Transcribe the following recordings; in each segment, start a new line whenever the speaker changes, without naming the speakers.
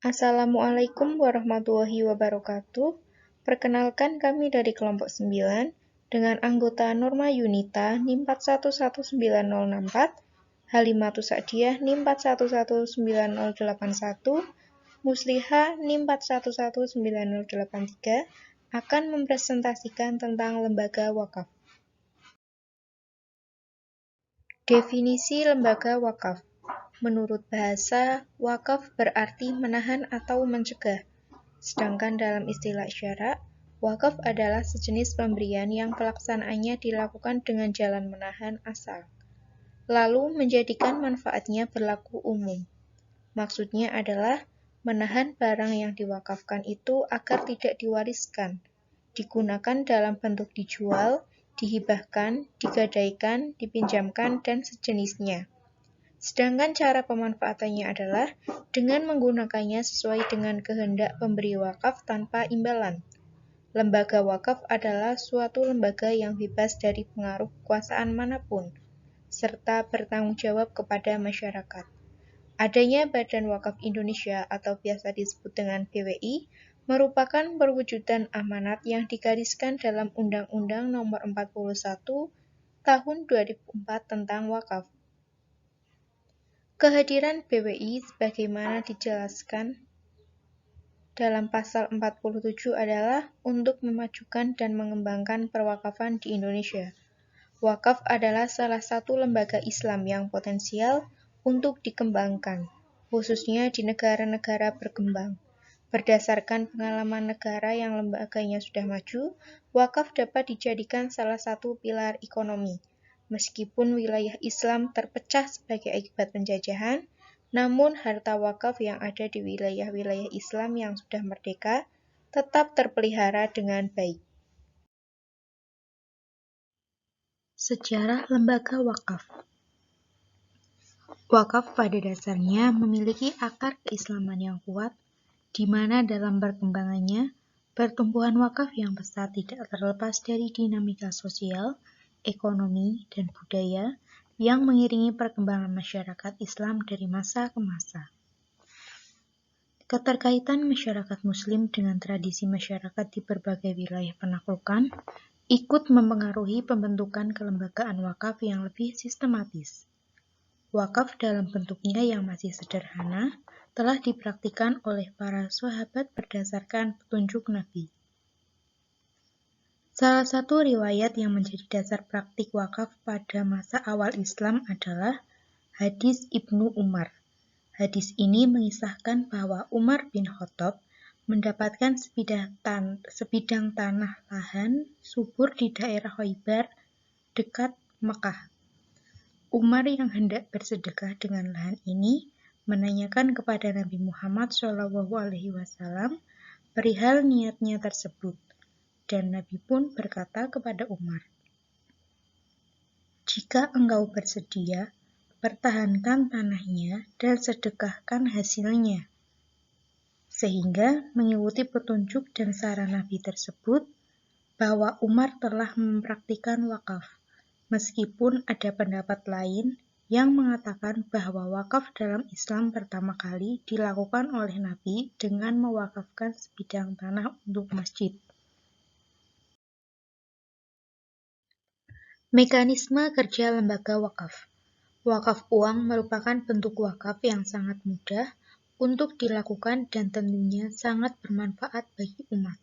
Assalamualaikum warahmatullahi wabarakatuh. Perkenalkan kami dari kelompok 9 dengan anggota Norma Yunita NIM 411904, Halimatus Sa'diyah NIM 419081, Musliha NIM 411083 akan mempresentasikan tentang lembaga wakaf. Definisi lembaga wakaf. Menurut bahasa, wakaf berarti menahan atau mencegah. Sedangkan dalam istilah syarak, wakaf adalah sejenis pemberian yang pelaksanaannya dilakukan dengan jalan menahan asal, lalu menjadikan manfaatnya berlaku umum. Maksudnya adalah menahan barang yang diwakafkan itu agar tidak diwariskan, digunakan dalam bentuk dijual, dihibahkan, digadaikan, dipinjamkan, dan sejenisnya. Sedangkan cara pemanfaatannya adalah dengan menggunakannya sesuai dengan kehendak pemberi wakaf tanpa imbalan. Lembaga wakaf adalah suatu lembaga yang bebas dari pengaruh kekuasaan manapun, serta bertanggung jawab kepada masyarakat. Adanya Badan Wakaf Indonesia atau biasa disebut dengan BWI merupakan perwujudan amanat yang digariskan dalam Undang-Undang Nomor 41 Tahun 2004 tentang wakaf. Kehadiran BWI sebagaimana dijelaskan dalam pasal 47 adalah untuk memajukan dan mengembangkan perwakafan di Indonesia. Wakaf adalah salah satu lembaga Islam yang potensial untuk dikembangkan, khususnya di negara-negara berkembang. Berdasarkan pengalaman negara yang lembaganya sudah maju, wakaf dapat dijadikan salah satu pilar ekonomi. Meskipun wilayah Islam terpecah sebagai akibat penjajahan, namun harta wakaf yang ada di wilayah-wilayah Islam yang sudah merdeka tetap terpelihara dengan baik. Sejarah lembaga wakaf. Wakaf pada dasarnya memiliki akar keislaman yang kuat, di mana dalam perkembangannya, pertumbuhan wakaf yang pesat tidak terlepas dari dinamika sosial, ekonomi, dan budaya yang mengiringi perkembangan masyarakat Islam dari masa ke masa. Keterkaitan masyarakat Muslim dengan tradisi masyarakat di berbagai wilayah penaklukan ikut mempengaruhi pembentukan kelembagaan wakaf yang lebih sistematis. Wakaf dalam bentuknya yang masih sederhana telah dipraktikkan oleh para sahabat berdasarkan petunjuk Nabi. Salah satu riwayat yang menjadi dasar praktik wakaf pada masa awal Islam adalah hadis Ibnu Umar. Hadis ini mengisahkan bahwa Umar bin Khattab mendapatkan sebidang tanah lahan subur di daerah Khaybar dekat Mekah. Umar yang hendak bersedekah dengan lahan ini menanyakan kepada Nabi Muhammad SAW perihal niatnya tersebut, dan Nabi pun berkata kepada Umar, "Jika engkau bersedia, pertahankan tanahnya dan sedekahkan hasilnya." Sehingga mengikuti petunjuk dan saran Nabi tersebut, bahwa Umar telah mempraktikkan wakaf, meskipun ada pendapat lain yang mengatakan bahwa wakaf dalam Islam pertama kali dilakukan oleh Nabi dengan mewakafkan sebidang tanah untuk masjid. Mekanisme kerja lembaga wakaf. Wakaf uang merupakan bentuk wakaf yang sangat mudah untuk dilakukan dan tentunya sangat bermanfaat bagi umat.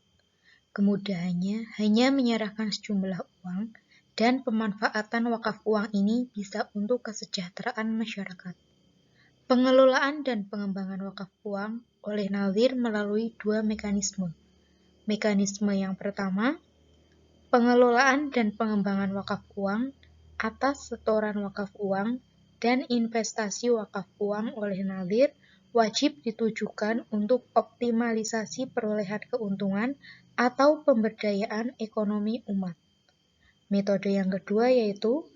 Kemudahannya hanya menyerahkan sejumlah uang, dan pemanfaatan wakaf uang ini bisa untuk kesejahteraan masyarakat. Pengelolaan dan pengembangan wakaf uang oleh Nadhir melalui dua mekanisme. Mekanisme yang pertama, pengelolaan dan pengembangan wakaf uang atas setoran wakaf uang dan investasi wakaf uang oleh Nadhir wajib ditujukan untuk optimalisasi perolehan keuntungan atau pemberdayaan ekonomi umat. Metode yang kedua yaitu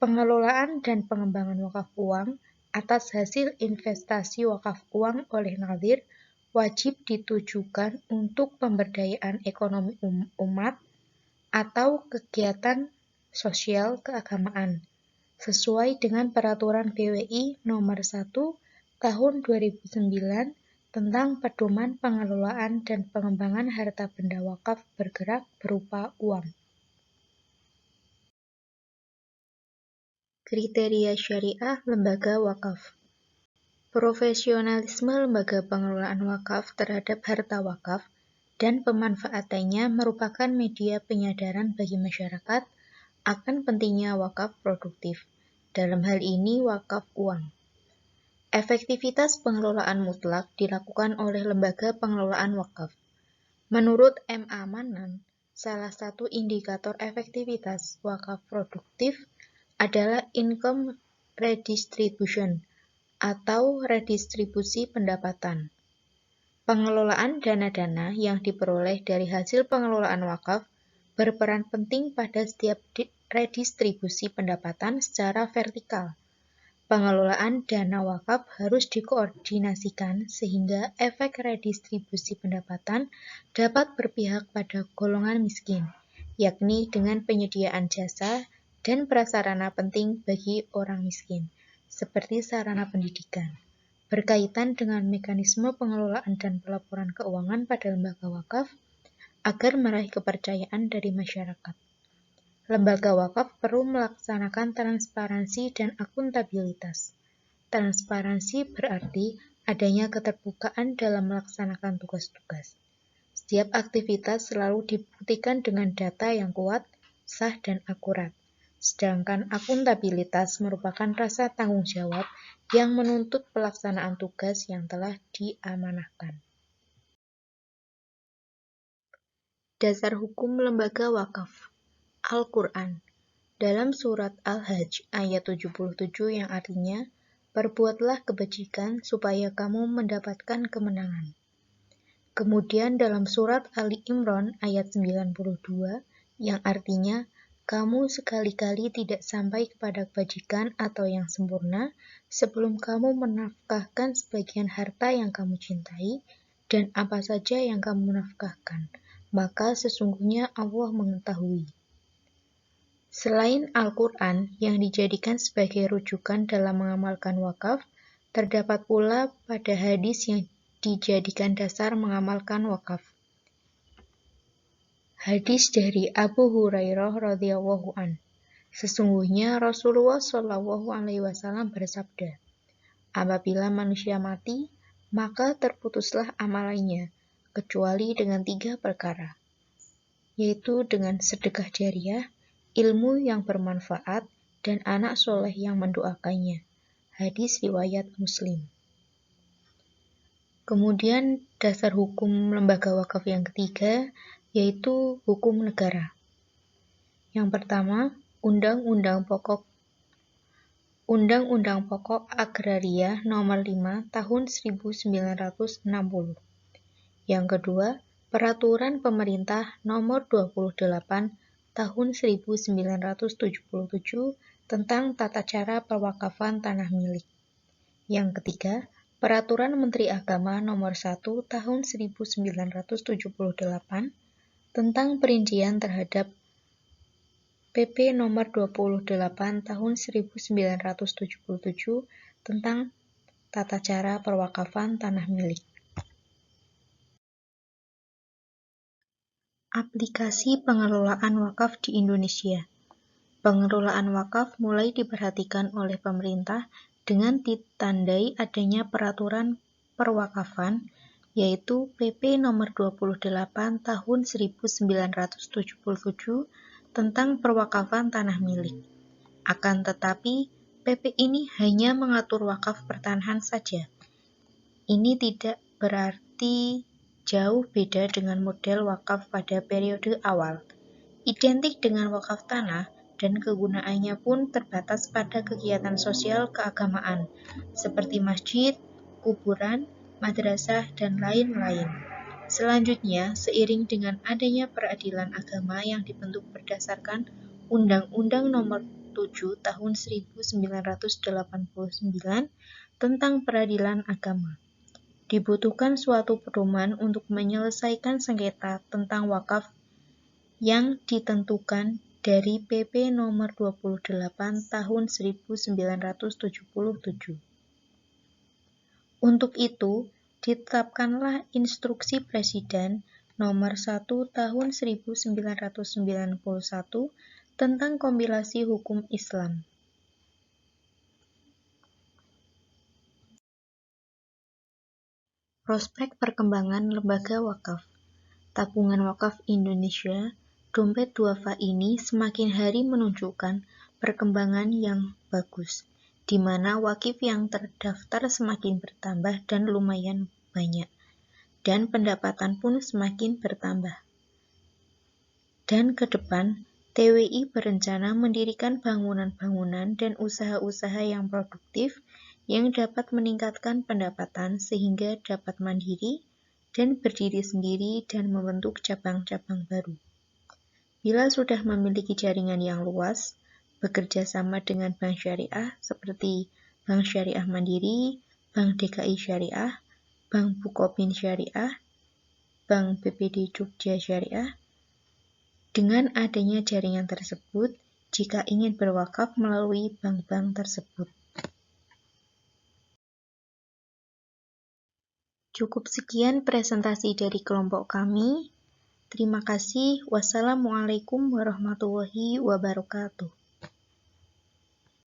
pengelolaan dan pengembangan wakaf uang atas hasil investasi wakaf uang oleh Nadhir wajib ditujukan untuk pemberdayaan ekonomi umat atau kegiatan sosial keagamaan sesuai dengan peraturan BWI nomor 1 tahun 2009 tentang pedoman pengelolaan dan pengembangan harta benda wakaf bergerak berupa uang. Kriteria syariah lembaga wakaf. Profesionalisme lembaga pengelolaan wakaf terhadap harta wakaf dan pemanfaatannya merupakan media penyadaran bagi masyarakat akan pentingnya wakaf produktif. Dalam hal ini wakaf uang. Efektivitas pengelolaan mutlak dilakukan oleh lembaga pengelolaan wakaf. Menurut M. A. Manan, salah satu indikator efektivitas wakaf produktif adalah income redistribution atau redistribusi pendapatan. Pengelolaan dana-dana yang diperoleh dari hasil pengelolaan wakaf berperan penting pada setiap redistribusi pendapatan secara vertikal. Pengelolaan dana wakaf harus dikoordinasikan sehingga efek redistribusi pendapatan dapat berpihak pada golongan miskin, yakni dengan penyediaan jasa dan prasarana penting bagi orang miskin, seperti sarana pendidikan, berkaitan dengan mekanisme pengelolaan dan pelaporan keuangan pada lembaga wakaf, agar meraih kepercayaan dari masyarakat. Lembaga wakaf perlu melaksanakan transparansi dan akuntabilitas. Transparansi berarti adanya keterbukaan dalam melaksanakan tugas-tugas. Setiap aktivitas selalu dibuktikan dengan data yang kuat, sah, dan akurat. Sedangkan akuntabilitas merupakan rasa tanggung jawab yang menuntut pelaksanaan tugas yang telah diamanahkan. Dasar hukum lembaga wakaf. Al-Quran. Dalam surat Al-Hajj ayat 77 yang artinya, perbuatlah kebajikan supaya kamu mendapatkan kemenangan. Kemudian dalam surat Ali Imran ayat 92 yang artinya, kamu sekali-kali tidak sampai kepada kebajikan atau yang sempurna sebelum kamu menafkahkan sebagian harta yang kamu cintai dan apa saja yang kamu nafkahkan, maka sesungguhnya Allah mengetahui. Selain Al-Quran yang dijadikan sebagai rujukan dalam mengamalkan wakaf, terdapat pula pada hadis yang dijadikan dasar mengamalkan wakaf. Hadis dari Abu Hurairah radhiyallahu an. Sesungguhnya Rasulullah shallallahu alaihi wasallam bersabda, apabila manusia mati, maka terputuslah amalannya, kecuali dengan 3 perkara, yaitu dengan sedekah jariah, ilmu yang bermanfaat, dan anak soleh yang mendoakannya. Hadis riwayat Muslim. Kemudian dasar hukum lembaga wakaf yang ketiga, yaitu hukum negara. Yang pertama, Undang-Undang Pokok Agraria Nomor 5 Tahun 1960. Yang kedua, Peraturan Pemerintah Nomor 28 Tahun 1977 tentang tata cara pewakafan tanah milik. Yang ketiga, Peraturan Menteri Agama Nomor 1 Tahun 1978 tentang perincian terhadap PP Nomor 28 Tahun 1977 tentang tata cara pewakafan tanah milik. Aplikasi pengelolaan wakaf di Indonesia. Pengelolaan wakaf mulai diperhatikan oleh pemerintah dengan ditandai adanya peraturan perwakafan, yaitu PP Nomor 28 Tahun 1977 tentang perwakafan tanah milik. Akan tetapi, PP ini hanya mengatur wakaf pertanahan saja. Ini tidak berarti jauh beda dengan model wakaf pada periode awal. Identik dengan wakaf tanah dan kegunaannya pun terbatas pada kegiatan sosial keagamaan seperti masjid, kuburan, madrasah, dan lain-lain. Selanjutnya, seiring dengan adanya peradilan agama yang dibentuk berdasarkan Undang-Undang Nomor 7 Tahun 1989 tentang peradilan agama, dibutuhkan suatu pedoman untuk menyelesaikan sengketa tentang wakaf yang ditentukan dari PP Nomor 28 Tahun 1977. Untuk itu, ditetapkanlah Instruksi Presiden Nomor 1 Tahun 1991 tentang Kompilasi Hukum Islam. Prospek perkembangan lembaga wakaf. Tabungan Wakaf Indonesia, dompet duafa ini semakin hari menunjukkan perkembangan yang bagus, di mana wakif yang terdaftar semakin bertambah dan lumayan banyak, dan pendapatan pun semakin bertambah. Dan ke depan, TWI berencana mendirikan bangunan-bangunan dan usaha-usaha yang produktif yang dapat meningkatkan pendapatan sehingga dapat mandiri dan berdiri sendiri dan membentuk cabang-cabang baru. Bila sudah memiliki jaringan yang luas, bekerja sama dengan bank syariah seperti Bank Syariah Mandiri, Bank DKI Syariah, Bank Bukopin Syariah, Bank BPD Jogja Syariah. Dengan adanya jaringan tersebut, jika ingin berwakaf melalui bank-bank tersebut. Cukup sekian presentasi dari kelompok kami. Terima kasih. Wassalamualaikum warahmatullahi wabarakatuh.